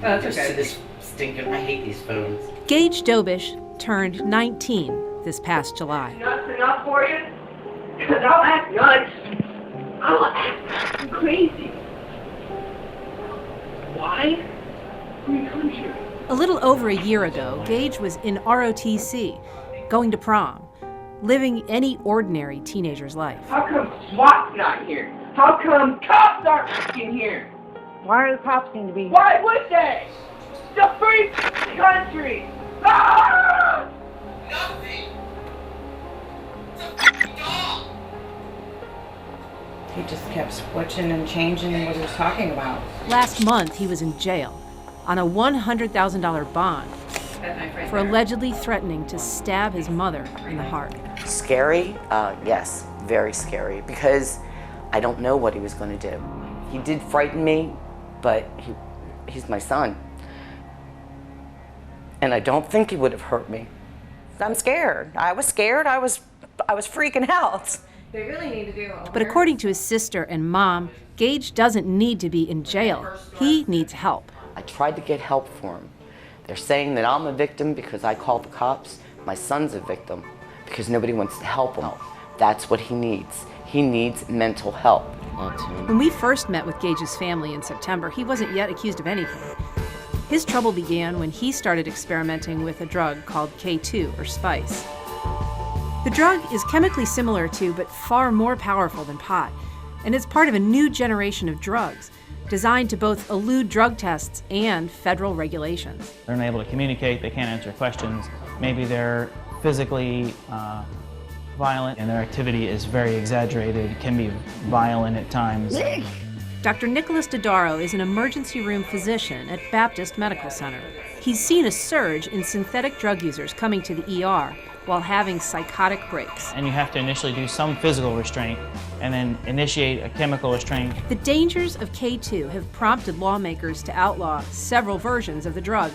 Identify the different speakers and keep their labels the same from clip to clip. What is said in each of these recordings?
Speaker 1: That's okay. This stinking, I hate these phones.
Speaker 2: Gage Dobish turned 19 this past July.
Speaker 3: Nuts enough for you? Because I'll act nuts. I'll act crazy. Why? Come here.
Speaker 2: A little over a year ago, Gage was in ROTC, going to prom, living any ordinary teenager's life.
Speaker 3: How come SWAT's not here? How come cops aren't fucking here?
Speaker 4: Why are the cops need to be?
Speaker 3: Why would they? It's a free country! Ah!
Speaker 1: Nothing! It's a fucking dog!
Speaker 4: He just kept switching and changing what he was talking about.
Speaker 2: Last month, he was in jail on a $100,000 bond for allegedly threatening to stab his mother in the heart.
Speaker 5: Scary? Yes, very scary, because I don't know what he was going to do. He did frighten me, but he's my son. And I don't think he would have hurt me.
Speaker 4: I'm scared. I was scared. I was freaking out. They really need to do it.
Speaker 2: But according to his sister and mom, Gage doesn't need to be in jail. He needs help.
Speaker 5: I tried to get help for him. They're saying that I'm a victim because I called the cops. My son's a victim because nobody wants to help him. That's what he needs. He needs mental help.
Speaker 2: When we first met with Gage's family in September, he wasn't yet accused of anything. His trouble began when he started experimenting with a drug called K2, or spice. The drug is chemically similar to, but far more powerful than pot, and it's part of a new generation of drugs designed to both elude drug tests and federal regulations.
Speaker 6: They're unable to communicate, they can't answer questions. Maybe they're physically violent and their activity is very exaggerated, can be violent at times.
Speaker 2: Dr. Nicholas Dodaro is an emergency room physician at Baptist Medical Center. He's seen a surge in synthetic drug users coming to the ER while having psychotic breaks.
Speaker 6: And you have to initially do some physical restraint and then initiate a chemical restraint.
Speaker 2: The dangers of K2 have prompted lawmakers to outlaw several versions of the drug,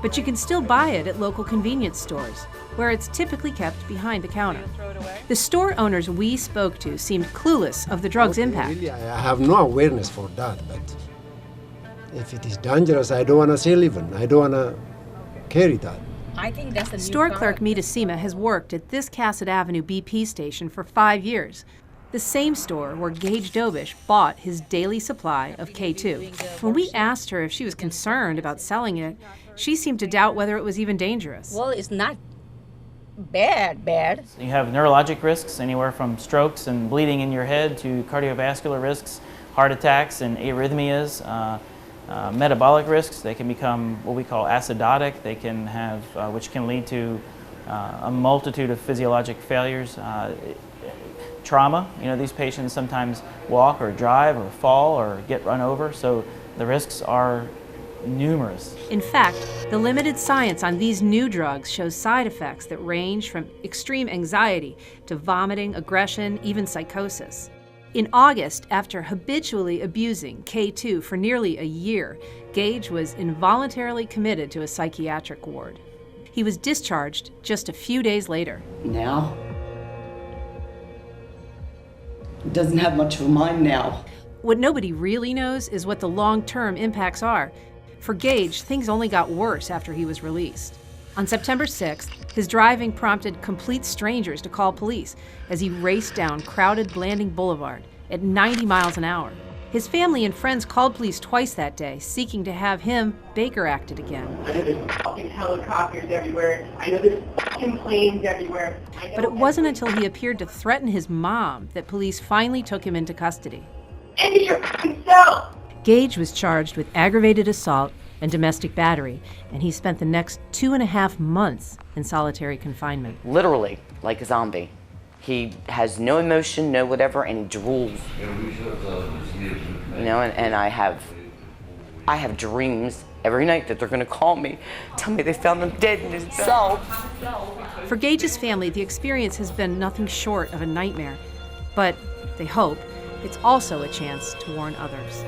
Speaker 2: but you can still buy it at local convenience stores, where it's typically kept behind the counter. The store owners we spoke to seemed clueless of the drug's impact.
Speaker 7: Really, I have no awareness for that, but if it is dangerous, I don't want to sell even. I don't want to carry that.
Speaker 4: I think that's a
Speaker 2: Store clerk Mita Sima has worked at this Cassett Avenue BP station for 5 years, the same store where Gage Dobish bought his daily supply of K2. When we asked her if she was concerned about selling it, she seemed to doubt whether it was even dangerous.
Speaker 4: Well, it's not bad.
Speaker 6: You have neurologic risks, anywhere from strokes and bleeding in your head to cardiovascular risks, heart attacks and arrhythmias. Metabolic risks, they can become what we call acidotic. They can have, which can lead to a multitude of physiologic failures. Trauma, these patients sometimes walk or drive or fall or get run over, so the risks are numerous.
Speaker 2: In fact, the limited science on these new drugs shows side effects that range from extreme anxiety to vomiting, aggression, even psychosis. In August, after habitually abusing K2 for nearly a year, Gage was involuntarily committed to a psychiatric ward. He was discharged just a few days later.
Speaker 5: Now, he doesn't have much of a mind now.
Speaker 2: What nobody really knows is what the long-term impacts are. For Gage, things only got worse after he was released. On September 6th, his driving prompted complete strangers to call police as he raced down crowded Blanding Boulevard at 90 miles an hour. His family and friends called police twice that day, seeking to have him Baker acted again.
Speaker 3: I know there's fucking helicopters everywhere. I know there's fucking planes everywhere.
Speaker 2: But it wasn't until he appeared to threaten his mom that police finally took him into custody.
Speaker 3: Into your fucking cell!
Speaker 2: Gage was charged with aggravated assault and domestic battery, and he spent the next 2.5 months in solitary confinement.
Speaker 5: Literally, like a zombie. He has no emotion, no whatever, and he drools. And I have dreams every night that they're gonna call me, tell me they found him dead in his cell.
Speaker 2: For Gage's family, the experience has been nothing short of a nightmare, but they hope it's also a chance to warn others.